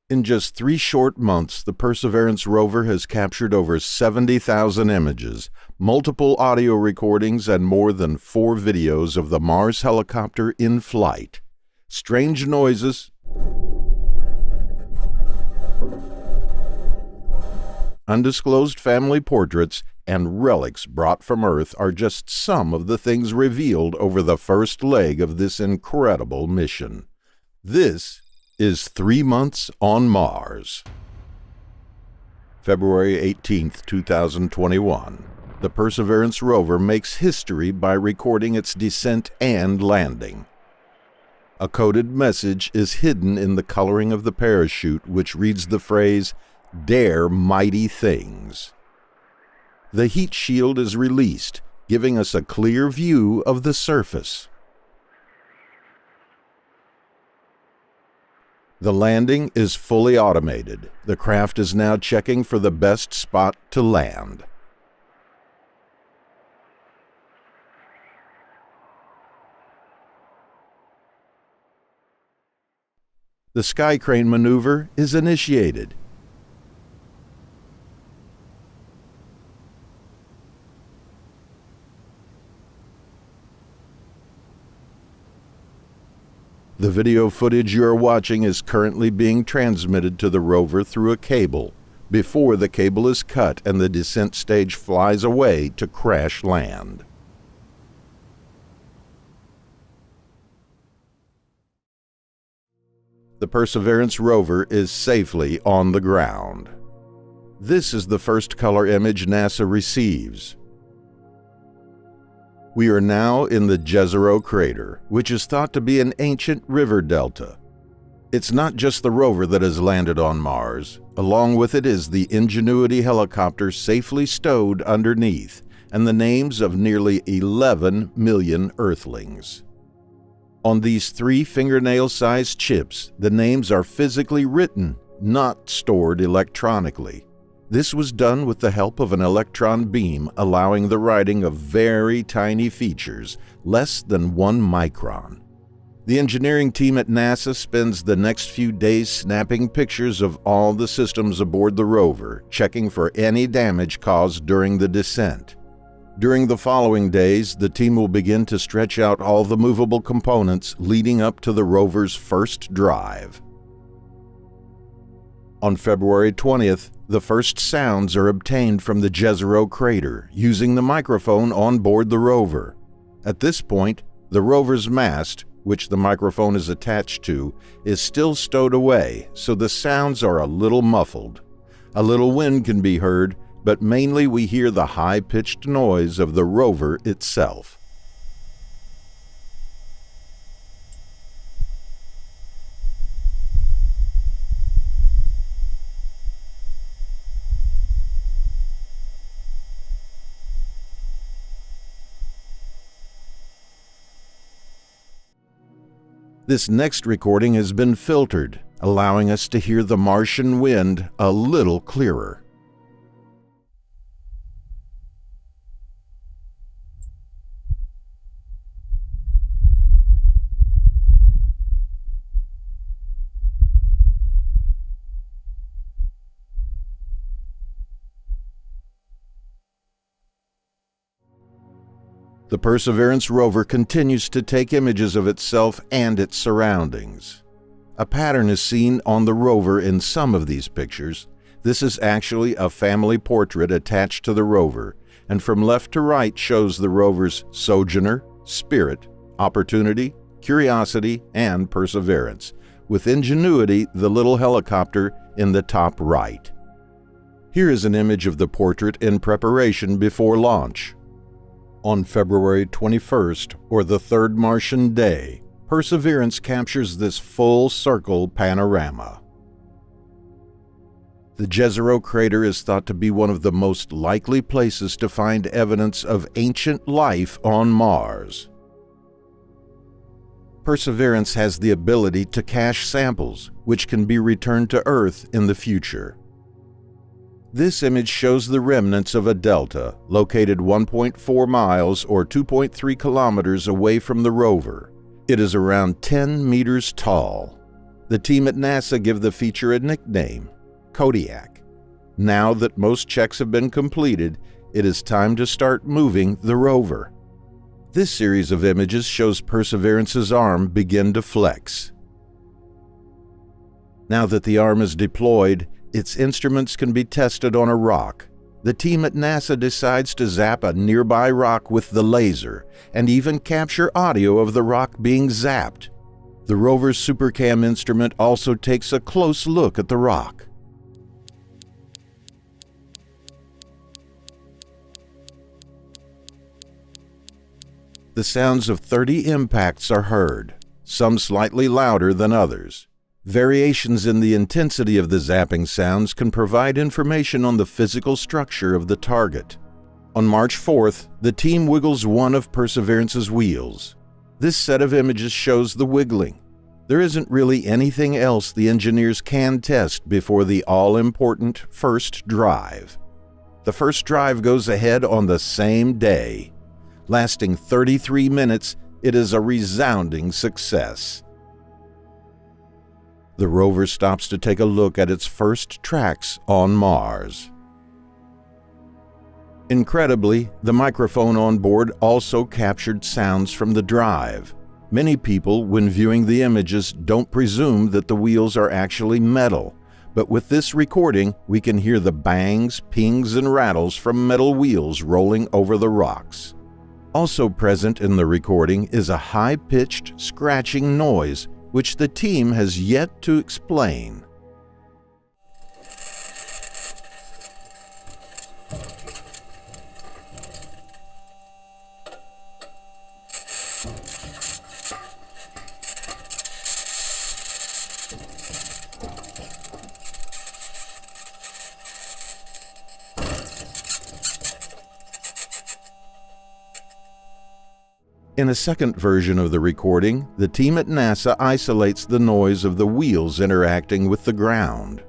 In just 3 short months, the Perseverance rover has captured over 70,000 images, multiple audio recordings, and more than 4 videos of the Mars helicopter in flight. Strange noises, undisclosed family portraits, and relics brought from Earth are just some of the things revealed over the first leg of this incredible mission. This is 3 months on Mars. February 18, 2021. The Perseverance rover makes history by recording its descent and landing. A coded message is hidden in the coloring of the parachute, which reads the phrase, "Dare mighty things." The heat shield is released, giving us a clear view of the surface. The landing is fully automated. The craft is now checking for the best spot to land. The sky crane maneuver is initiated. The video footage you are watching is currently being transmitted to the rover through a cable, before the cable is cut and the descent stage flies away to crash land. The Perseverance rover is safely on the ground. This is the first color image NASA receives. We are now in the Jezero crater, which is thought to be an ancient river delta. It's not just the rover that has landed on Mars. Along with it is the Ingenuity helicopter safely stowed underneath, and the names of nearly 11 million Earthlings. On these 3 fingernail-sized chips, the names are physically written, not stored electronically. This was done with the help of an electron beam, allowing the writing of very tiny features, less than 1 micron. The engineering team at NASA spends the next few days snapping pictures of all the systems aboard the rover, checking for any damage caused during the descent. During the following days, the team will begin to stretch out all the movable components leading up to the rover's first drive. On February 20th, the first sounds are obtained from the Jezero crater using the microphone on board the rover. At this point, the rover's mast, which the microphone is attached to, is still stowed away, so the sounds are a little muffled. A little wind can be heard, but mainly we hear the high-pitched noise of the rover itself. This next recording has been filtered, allowing us to hear the Martian wind a little clearer. The Perseverance rover continues to take images of itself and its surroundings. A pattern is seen on the rover in some of these pictures. This is actually a family portrait attached to the rover, and from left to right shows the rover's Sojourner, Spirit, Opportunity, Curiosity, and Perseverance, with Ingenuity, the little helicopter, in the top right. Here is an image of the portrait in preparation before launch. On February 21st, or the third Martian day, Perseverance captures this full-circle panorama. The Jezero crater is thought to be one of the most likely places to find evidence of ancient life on Mars. Perseverance has the ability to cache samples, which can be returned to Earth in the future. This image shows the remnants of a delta located 1.4 miles or 2.3 kilometers away from the rover. It is around 10 meters tall. The team at NASA give the feature a nickname, Kodiak. Now that most checks have been completed, it is time to start moving the rover. This series of images shows Perseverance's arm begin to flex. Now that the arm is deployed, its instruments can be tested on a rock. The team at NASA decides to zap a nearby rock with the laser and even capture audio of the rock being zapped. The rover's SuperCam instrument also takes a close look at the rock. The sounds of 30 impacts are heard, some slightly louder than others. Variations in the intensity of the zapping sounds can provide information on the physical structure of the target. On March 4th, the team wiggles one of Perseverance's wheels. This set of images shows the wiggling. There isn't really anything else the engineers can test before the all-important first drive. The first drive goes ahead on the same day. Lasting 33 minutes, it is a resounding success. The rover stops to take a look at its first tracks on Mars. Incredibly, the microphone on board also captured sounds from the drive. Many people, when viewing the images, don't presume that the wheels are actually metal, but with this recording, we can hear the bangs, pings, and rattles from metal wheels rolling over the rocks. Also present in the recording is a high-pitched, scratching noise, which the team has yet to explain. In a second version of the recording, the team at NASA isolates the noise of the wheels interacting with the ground.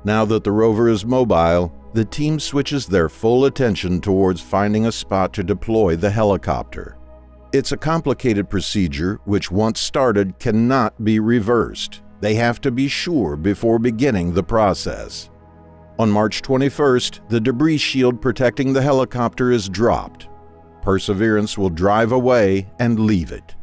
Now that the rover is mobile, the team switches their full attention towards finding a spot to deploy the helicopter. It's a complicated procedure which, once started, cannot be reversed. They have to be sure before beginning the process. On March 21st, the debris shield protecting the helicopter is dropped. Perseverance will drive away and leave it.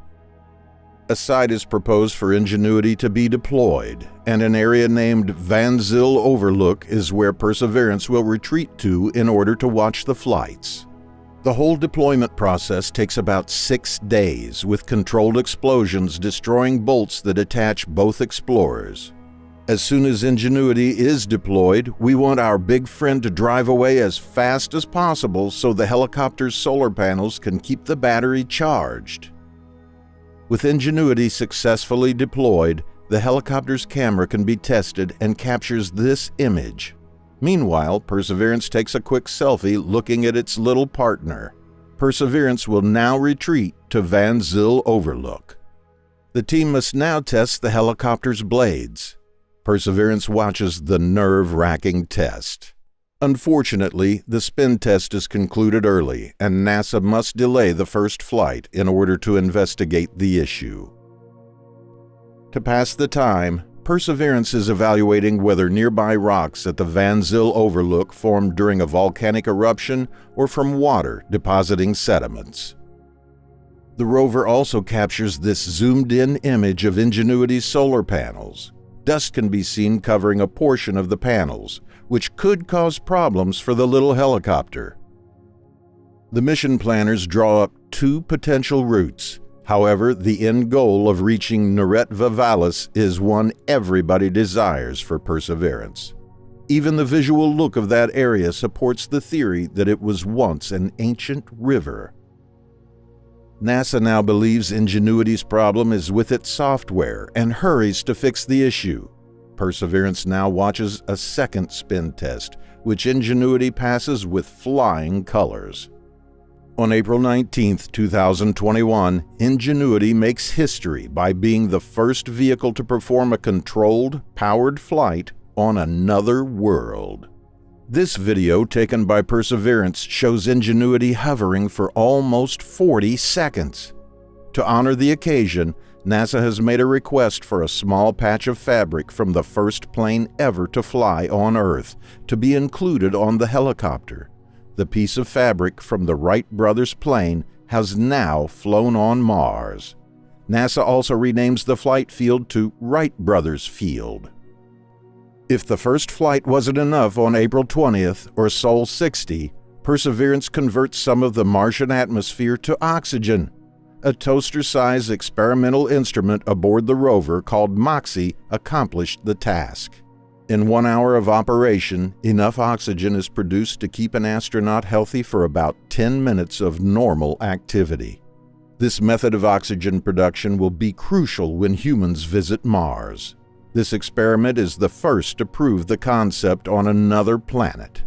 A site is proposed for Ingenuity to be deployed, and an area named Van Zyl Overlook is where Perseverance will retreat to in order to watch the flights. The whole deployment process takes about 6 days, with controlled explosions destroying bolts that attach both explorers. As soon as Ingenuity is deployed, we want our big friend to drive away as fast as possible so the helicopter's solar panels can keep the battery charged. With Ingenuity successfully deployed, the helicopter's camera can be tested and captures this image. Meanwhile, Perseverance takes a quick selfie looking at its little partner. Perseverance will now retreat to Van Zyl Overlook. The team must now test the helicopter's blades. Perseverance watches the nerve-wracking test. Unfortunately, the spin test is concluded early, and NASA must delay the first flight in order to investigate the issue. To pass the time, Perseverance is evaluating whether nearby rocks at the Van Zyl Overlook formed during a volcanic eruption or from water depositing sediments. The rover also captures this zoomed-in image of Ingenuity's solar panels. Dust can be seen covering a portion of the panels, which could cause problems for the little helicopter. The mission planners draw up 2 potential routes. However, the end goal of reaching Neretva Vallis is one everybody desires for Perseverance. Even the visual look of that area supports the theory that it was once an ancient river. NASA now believes Ingenuity's problem is with its software and hurries to fix the issue. Perseverance now watches a second spin test, which Ingenuity passes with flying colors. On April 19, 2021, Ingenuity makes history by being the first vehicle to perform a controlled, powered flight on another world. This video taken by Perseverance shows Ingenuity hovering for almost 40 seconds. To honor the occasion, NASA has made a request for a small patch of fabric from the first plane ever to fly on Earth to be included on the helicopter. The piece of fabric from the Wright brothers' plane has now flown on Mars. NASA also renames the flight field to Wright Brothers Field. If the first flight wasn't enough on April 20th or Sol 60, Perseverance converts some of the Martian atmosphere to oxygen. A toaster-sized experimental instrument aboard the rover called MOXIE accomplished the task. In 1 hour of operation, enough oxygen is produced to keep an astronaut healthy for about 10 minutes of normal activity. This method of oxygen production will be crucial when humans visit Mars. This experiment is the first to prove the concept on another planet.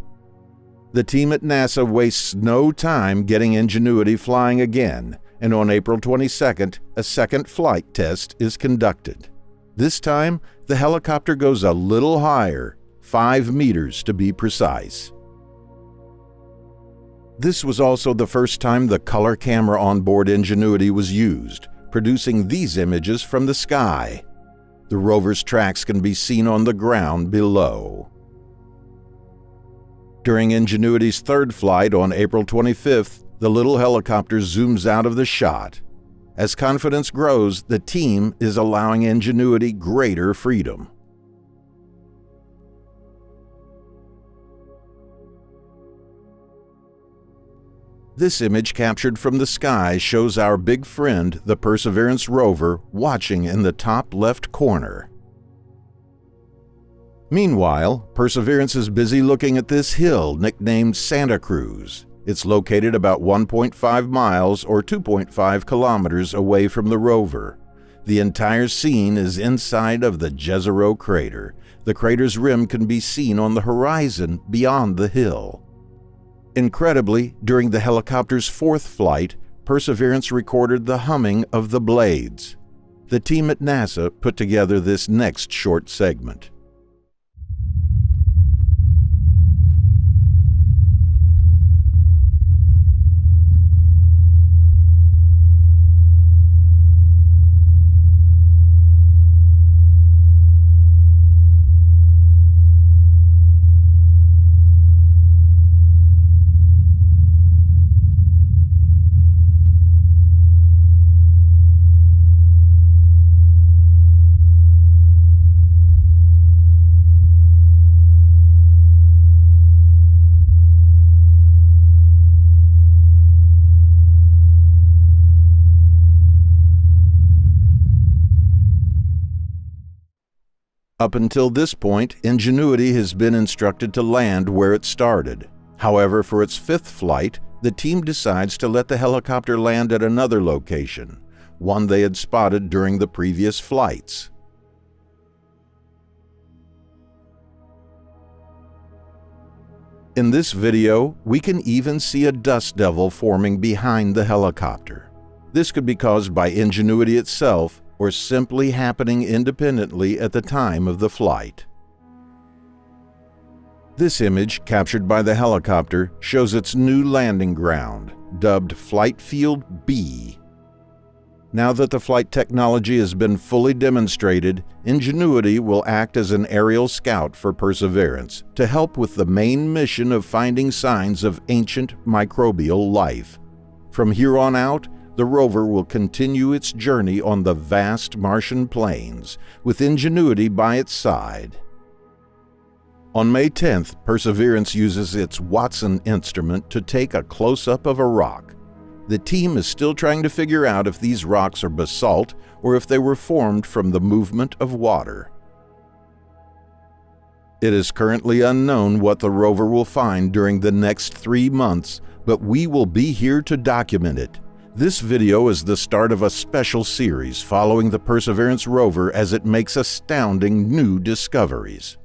The team at NASA wastes no time getting Ingenuity flying again, and on April 22nd, a second flight test is conducted. This time, the helicopter goes a little higher, 5 meters to be precise. This was also the first time the color camera on board Ingenuity was used, producing these images from the sky. The rover's tracks can be seen on the ground below. During Ingenuity's third flight on April 25th, the little helicopter zooms out of the shot. As confidence grows, the team is allowing Ingenuity greater freedom. This image captured from the sky shows our big friend, the Perseverance rover, watching in the top left corner. Meanwhile, Perseverance is busy looking at this hill nicknamed Santa Cruz. It's located about 1.5 miles or 2.5 kilometers away from the rover. The entire scene is inside of the Jezero crater. The crater's rim can be seen on the horizon beyond the hill. Incredibly, during the helicopter's fourth flight, Perseverance recorded the humming of the blades. The team at NASA put together this next short segment. Up until this point, Ingenuity has been instructed to land where it started. However, for its fifth flight, the team decides to let the helicopter land at another location, one they had spotted during the previous flights. In this video, we can even see a dust devil forming behind the helicopter. This could be caused by Ingenuity itself, or simply happening independently at the time of the flight. This image, captured by the helicopter, shows its new landing ground, dubbed Flight Field B. Now that the flight technology has been fully demonstrated, Ingenuity will act as an aerial scout for Perseverance to help with the main mission of finding signs of ancient microbial life. From here on out, the rover will continue its journey on the vast Martian plains, with Ingenuity by its side. On May 10th, Perseverance uses its Watson instrument to take a close-up of a rock. The team is still trying to figure out if these rocks are basalt or if they were formed from the movement of water. It is currently unknown what the rover will find during the next 3 months, but we will be here to document it. This video is the start of a special series following the Perseverance rover as it makes astounding new discoveries.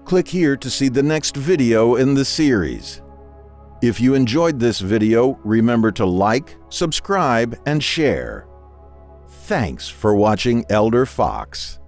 Click here to see the next video in the series. If you enjoyed this video, remember to like, subscribe, and share. Thanks for watching Elder Fox.